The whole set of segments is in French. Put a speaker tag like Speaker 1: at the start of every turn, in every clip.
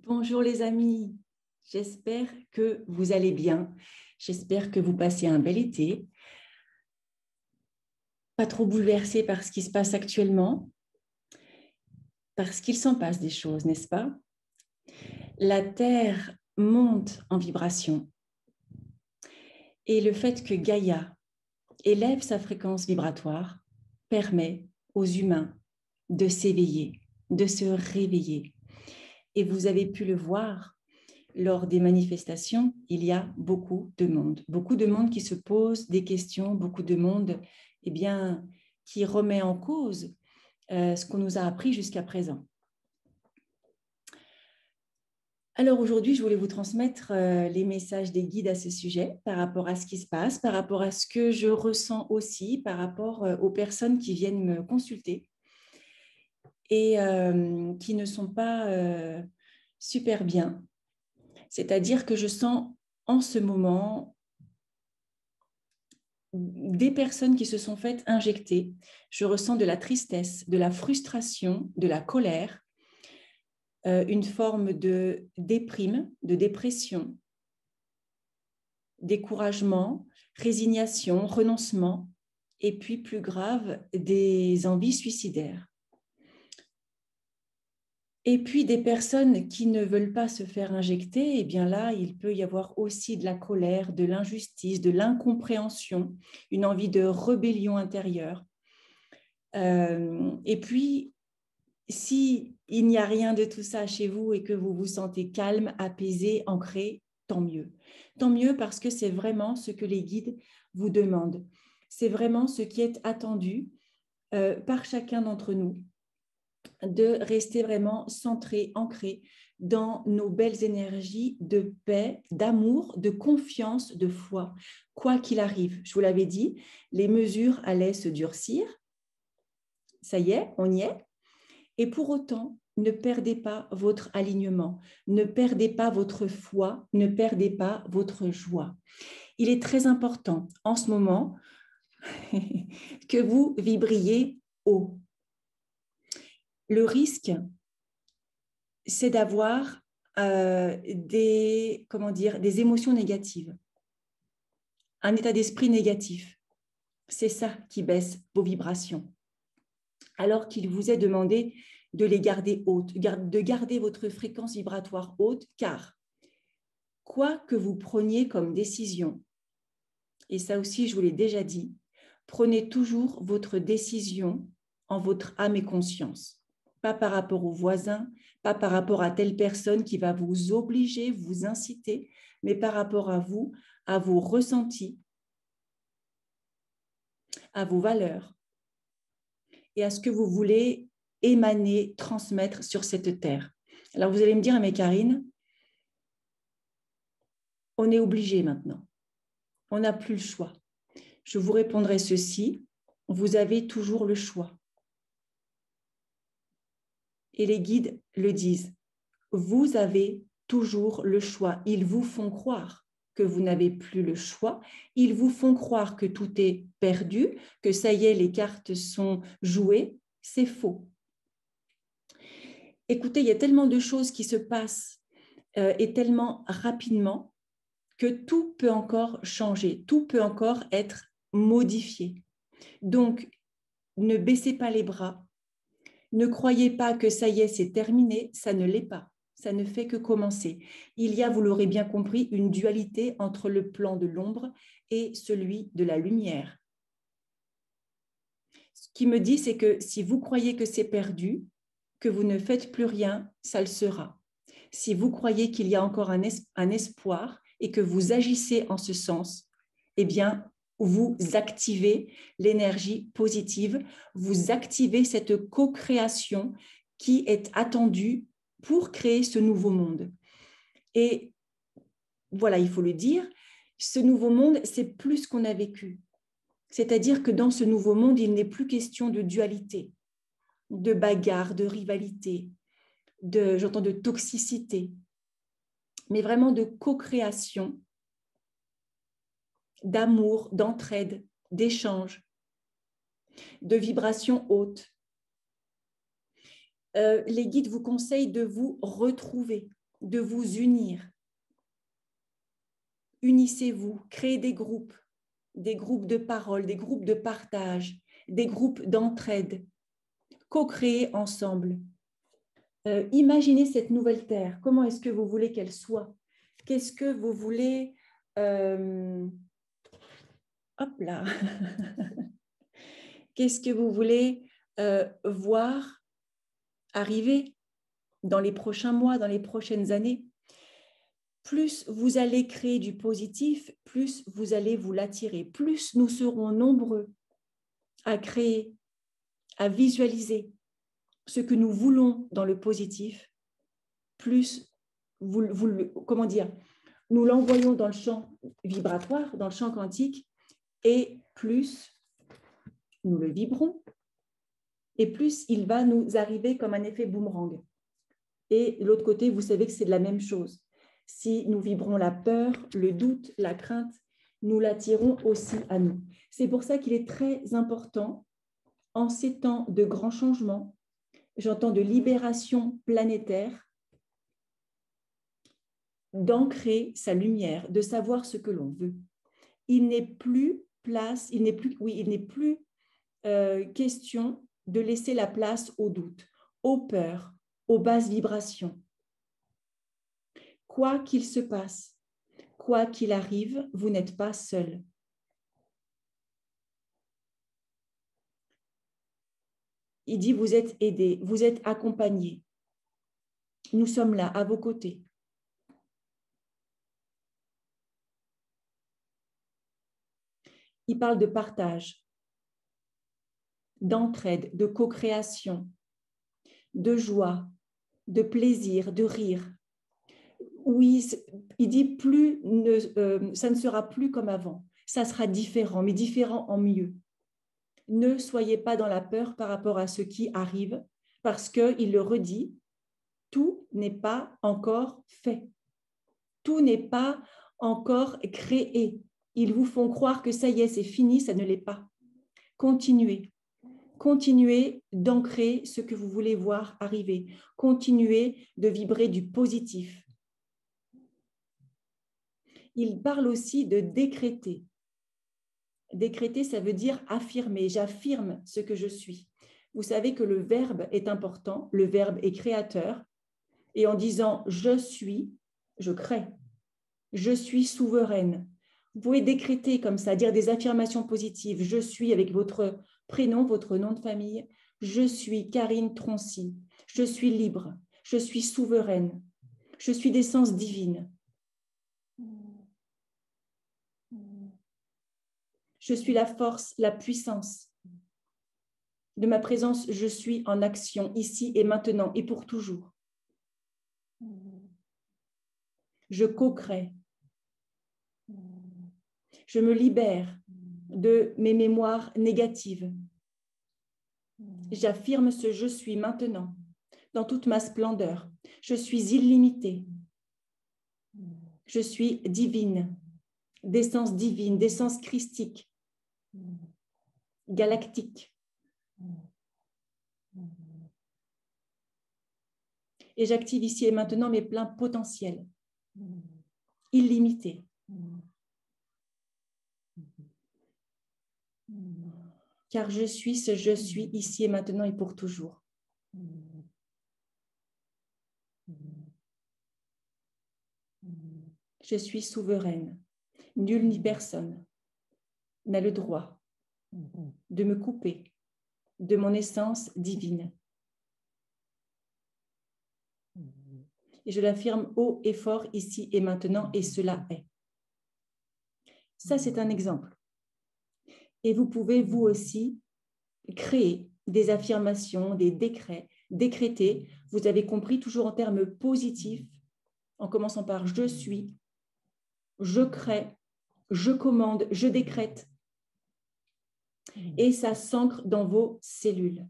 Speaker 1: Bonjour les amis, j'espère que vous allez bien, j'espère que vous passez un bel été, pas trop bouleversé par ce qui se passe actuellement, parce qu'il s'en passe des choses, n'est-ce pas? La Terre monte en vibration et le fait que Gaïa élève sa fréquence vibratoire permet aux humains de s'éveiller, de se réveiller. Et vous avez pu le voir lors des manifestations, il y a beaucoup de monde qui se pose des questions, beaucoup de monde qui remet en cause ce qu'on nous a appris jusqu'à présent. Alors aujourd'hui, je voulais vous transmettre les messages des guides à ce sujet, par rapport à ce qui se passe, par rapport à ce que je ressens aussi, par rapport aux personnes qui viennent me consulter et qui ne sont pas super bien. C'est-à-dire que je sens en ce moment des personnes qui se sont faites injecter. Je ressens de la tristesse, de la frustration, de la colère, une forme de déprime, de dépression, découragement, résignation, renoncement, et puis plus grave, des envies suicidaires. Et puis des personnes qui ne veulent pas se faire injecter, eh bien là, il peut y avoir aussi de la colère, de l'injustice, de l'incompréhension, une envie de rébellion intérieure. Et puis, si il n'y a rien de tout ça chez vous et que vous vous sentez calme, apaisé, ancré, tant mieux. Tant mieux parce que c'est vraiment ce que les guides vous demandent. C'est vraiment ce qui est attendu par chacun d'entre nous, de rester vraiment centré, ancré dans nos belles énergies de paix, d'amour, de confiance, de foi. Quoi qu'il arrive, je vous l'avais dit, les mesures allaient se durcir. Ça y est, on y est. Et pour autant, ne perdez pas votre alignement, ne perdez pas votre foi, ne perdez pas votre joie. Il est très important en ce moment que vous vibriez haut. Le risque, c'est d'avoir des émotions négatives, un état d'esprit négatif. C'est ça qui baisse vos vibrations. Alors qu'il vous est demandé de les garder hautes, de garder votre fréquence vibratoire haute, car quoi que vous preniez comme décision, et ça aussi je vous l'ai déjà dit, prenez toujours votre décision en votre âme et conscience. Pas par rapport aux voisins, pas par rapport à telle personne qui va vous obliger, vous inciter, mais par rapport à vous, à vos ressentis, à vos valeurs et à ce que vous voulez émaner, transmettre sur cette terre. Alors vous allez me dire, mais Karine, on est obligé maintenant. On n'a plus le choix. Je vous répondrai ceci, vous avez toujours le choix. Et les guides le disent, vous avez toujours le choix. Ils vous font croire que vous n'avez plus le choix. Ils vous font croire que tout est perdu, que ça y est, les cartes sont jouées. C'est faux. Écoutez, il y a tellement de choses qui se passent et tellement rapidement que tout peut encore changer, tout peut encore être modifié. Donc, ne baissez pas les bras. Ne croyez pas que ça y est, c'est terminé. Ça ne l'est pas. Ça ne fait que commencer. Il y a, vous l'aurez bien compris, une dualité entre le plan de l'ombre et celui de la lumière. Ce qui me dit, c'est que si vous croyez que c'est perdu, que vous ne faites plus rien, ça le sera. Si vous croyez qu'il y a encore un espoir et que vous agissez en ce sens, eh bien, vous activez l'énergie positive, vous activez cette co-création qui est attendue pour créer ce nouveau monde. Et voilà, il faut le dire, ce nouveau monde, c'est plus qu'on a vécu. C'est-à-dire que dans ce nouveau monde, il n'est plus question de dualité, de bagarre, de rivalité, j'entends de toxicité, mais vraiment de co-création, d'amour, d'entraide, d'échange, de vibrations hautes. Les guides vous conseillent de vous retrouver. de vous unir. Unissez-vous, créez des groupes de parole, des groupes de partage, des groupes d'entraide. Co-créer ensemble. Imaginez cette nouvelle terre. Comment est-ce que vous voulez qu'elle soit? Qu'est-ce que vous voulez... hop là. Qu'est-ce que vous voulez voir arriver dans les prochains mois, dans les prochaines années? Plus vous allez créer du positif, plus vous allez vous l'attirer. Plus nous serons nombreux à créer, à visualiser ce que nous voulons dans le positif, plus comment dire, nous l'envoyons dans le champ vibratoire, dans le champ quantique, et plus nous le vibrons, et plus il va nous arriver comme un effet boomerang. Et de l'autre côté, vous savez que c'est de la même chose. Si nous vibrons la peur, le doute, la crainte, nous l'attirons aussi à nous. C'est pour ça qu'il est très important, en ces temps de grands changements, j'entends de libération planétaire, d'ancrer sa lumière, de savoir ce que l'on veut. Il n'est plus question de laisser la place au doute, aux peurs, aux basses vibrations. Quoi qu'il se passe, quoi qu'il arrive, vous n'êtes pas seul. Il dit, vous êtes aidés, vous êtes accompagnés. Nous sommes là, à vos côtés. Il parle de partage, d'entraide, de co-création, de joie, de plaisir, de rire. Oui, il dit ça ne sera plus comme avant. Ça sera différent, mais différent en mieux. Ne soyez pas dans la peur par rapport à ce qui arrive, parce qu'il le redit, tout n'est pas encore fait. Tout n'est pas encore créé. Ils vous font croire que ça y est, c'est fini, ça ne l'est pas. Continuez. Continuez d'ancrer ce que vous voulez voir arriver. Continuez de vibrer du positif. Il parle aussi de décréter. Décréter, ça veut dire affirmer. J'affirme ce que je suis. Vous savez que le verbe est important. Le verbe est créateur. Et en disant « je suis », je crée. Je suis souveraine. Vous pouvez décréter comme ça, dire des affirmations positives. Je suis avec votre prénom, votre nom de famille. Je suis Karine Troncy. Je suis libre. Je suis souveraine. Je suis d'essence divine. Je suis la force, la puissance. De ma présence, je suis en action ici et maintenant et pour toujours. Je co-crée. Je me libère de mes mémoires négatives. J'affirme ce je suis maintenant, dans toute ma splendeur. Je suis illimitée. Je suis divine, d'essence divine, d'essence christique, galactique. Et j'active ici et maintenant mes pleins potentiels, illimités. Car je suis ce je suis ici et maintenant et pour toujours. Je suis souveraine. Nul ni personne n'a le droit de me couper de mon essence divine. Et je l'affirme haut et fort ici et maintenant, et cela est. Ça, c'est un exemple. Et vous pouvez, vous aussi, créer des affirmations, des décrets, décréter. Vous avez compris, toujours en termes positifs, en commençant par « je suis », « je crée »,« je commande »,« je décrète ». Et ça s'ancre dans vos cellules.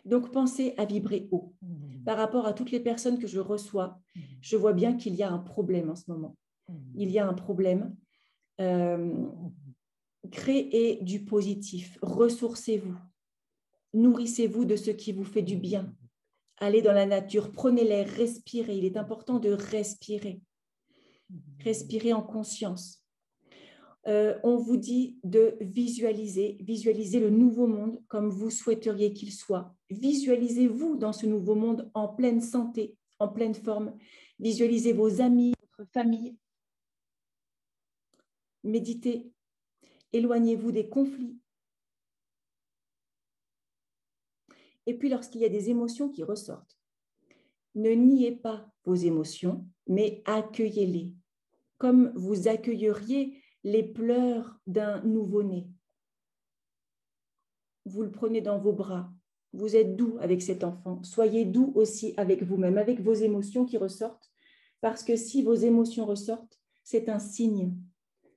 Speaker 1: Donc, pensez à vibrer haut. Par rapport à toutes les personnes que je reçois, je vois bien qu'il y a un problème en ce moment. Il y a un problème. Créez du positif. Ressourcez-vous. Nourrissez-vous de ce qui vous fait du bien. Allez dans la nature, prenez l'air, respirez. Il est important de respirer. Respirer en conscience. On vous dit de visualiser le nouveau monde comme vous souhaiteriez qu'il soit. Visualisez-vous dans ce nouveau monde en pleine santé, en pleine forme. Visualisez vos amis, votre famille. Méditez. Éloignez-vous des conflits. Et puis, lorsqu'il y a des émotions qui ressortent, ne niez pas vos émotions, mais accueillez-les, comme vous accueilleriez les pleurs d'un nouveau-né. Vous le prenez dans vos bras, vous êtes doux avec cet enfant. Soyez doux aussi avec vous-même, avec vos émotions qui ressortent, parce que si vos émotions ressortent, c'est un signe.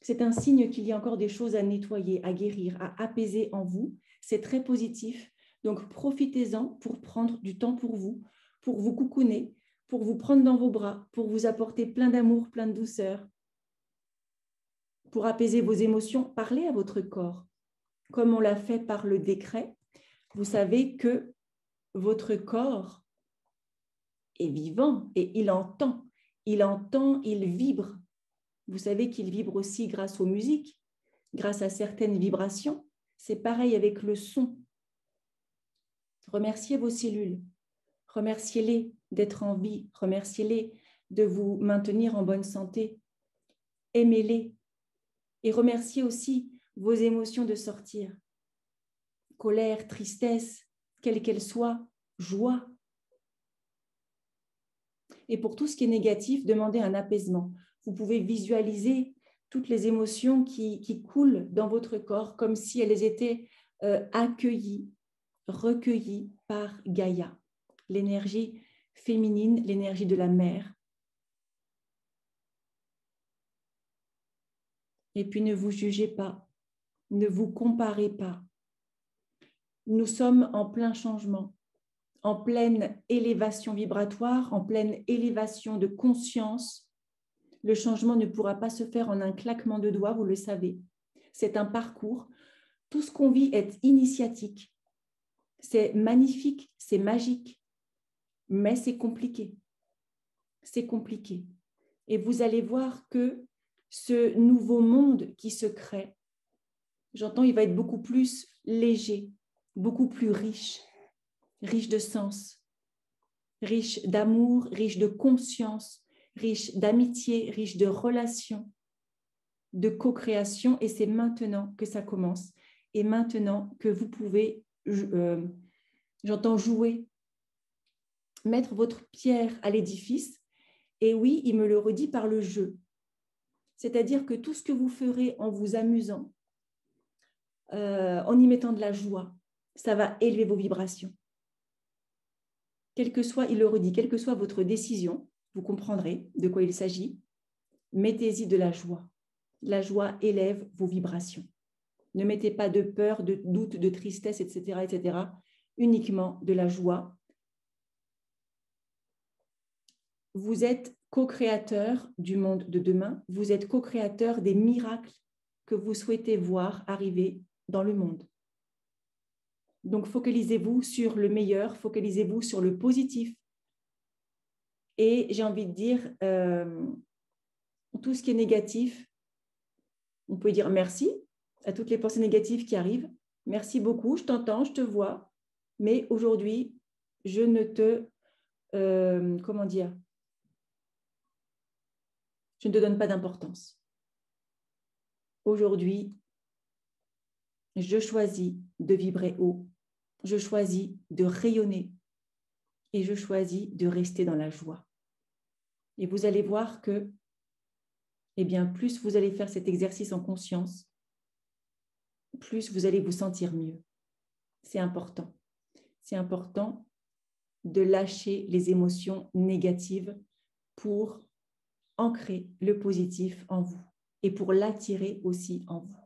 Speaker 1: C'est un signe qu'il y a encore des choses à nettoyer, à guérir, à apaiser en vous. C'est très positif. Donc, profitez-en pour prendre du temps pour vous coucouner, pour vous prendre dans vos bras, pour vous apporter plein d'amour, plein de douceur, pour apaiser vos émotions. Parlez à votre corps. Comme on l'a fait par le décret, vous savez que votre corps est vivant et il entend, il vibre. Vous savez qu'il vibre aussi grâce aux musiques, grâce à certaines vibrations. C'est pareil avec le son. Remerciez vos cellules, remerciez-les d'être en vie, remerciez-les de vous maintenir en bonne santé, aimez-les et remerciez aussi vos émotions de sortir. Colère, tristesse, quelle qu'elle soit, joie. Et pour tout ce qui est négatif, demandez un apaisement. Vous pouvez visualiser toutes les émotions qui coulent dans votre corps comme si elles étaient accueillies, recueillies par Gaïa, l'énergie féminine, l'énergie de la mère. Et puis ne vous jugez pas, ne vous comparez pas. Nous sommes en plein changement, en pleine élévation vibratoire, en pleine élévation de conscience. Le changement ne pourra pas se faire en un claquement de doigts, vous le savez. C'est un parcours. Tout ce qu'on vit est initiatique. C'est magnifique, c'est magique, mais c'est compliqué. C'est compliqué. Et vous allez voir que ce nouveau monde qui se crée, j'entends, il va être beaucoup plus léger, beaucoup plus riche, riche de sens, riche d'amour, riche de conscience, riche d'amitié, riche de relations, de co-création. Et c'est maintenant que ça commence. Et maintenant que vous pouvez, j'entends jouer, mettre votre pierre à l'édifice. Et oui, il me le redit par le jeu. C'est-à-dire que tout ce que vous ferez en vous amusant, en y mettant de la joie, ça va élever vos vibrations. Quel que soit, il le redit, quelle que soit votre décision, vous comprendrez de quoi il s'agit, mettez-y de la joie. La joie élève vos vibrations. Ne mettez pas de peur, de doute, de tristesse, etc., etc. Uniquement de la joie. Vous êtes co-créateur du monde de demain. Vous êtes co-créateur des miracles que vous souhaitez voir arriver dans le monde. Donc, focalisez-vous sur le meilleur, focalisez-vous sur le positif. Et j'ai envie de dire, tout ce qui est négatif, on peut dire merci à toutes les pensées négatives qui arrivent. Merci beaucoup, je t'entends, je te vois, mais aujourd'hui, je ne te, comment dire, je ne te donne pas d'importance. Aujourd'hui, je choisis de vibrer haut, je choisis de rayonner et je choisis de rester dans la joie. Et vous allez voir que, eh bien, plus vous allez faire cet exercice en conscience, plus vous allez vous sentir mieux. C'est important. C'est important de lâcher les émotions négatives pour ancrer le positif en vous et pour l'attirer aussi en vous.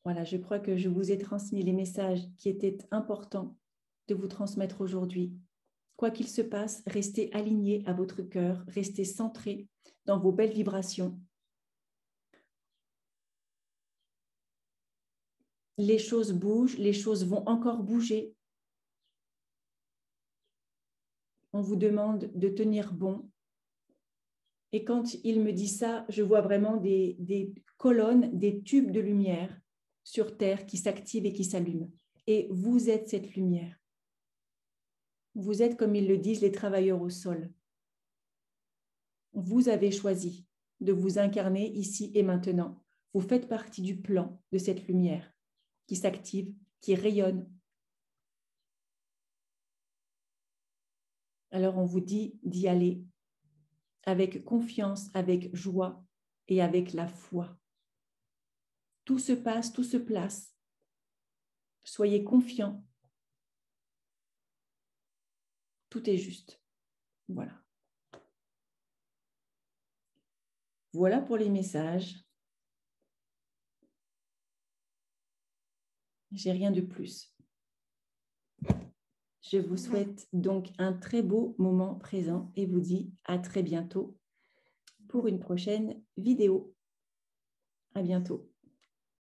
Speaker 1: Voilà, je crois que je vous ai transmis les messages qui étaient importants de vous transmettre aujourd'hui. Quoi qu'il se passe, restez aligné à votre cœur, restez centré dans vos belles vibrations. les choses bougent, les choses vont encore bouger. On vous demande de tenir bon. Et quand il me dit ça, je vois vraiment des colonnes, des tubes de lumière sur Terre qui s'activent et qui s'allument. Et vous êtes cette lumière. Vous êtes, comme ils le disent, les travailleurs au sol. Vous avez choisi de vous incarner ici et maintenant. Vous faites partie du plan de cette lumière qui s'active, qui rayonne. Alors on vous dit d'y aller avec confiance, avec joie et avec la foi. Tout se passe, tout se place. Soyez confiants. Tout est juste. Voilà. Voilà pour les messages. J'ai rien de plus. Je vous souhaite donc un très beau moment présent et vous dis à très bientôt pour une prochaine vidéo. À bientôt.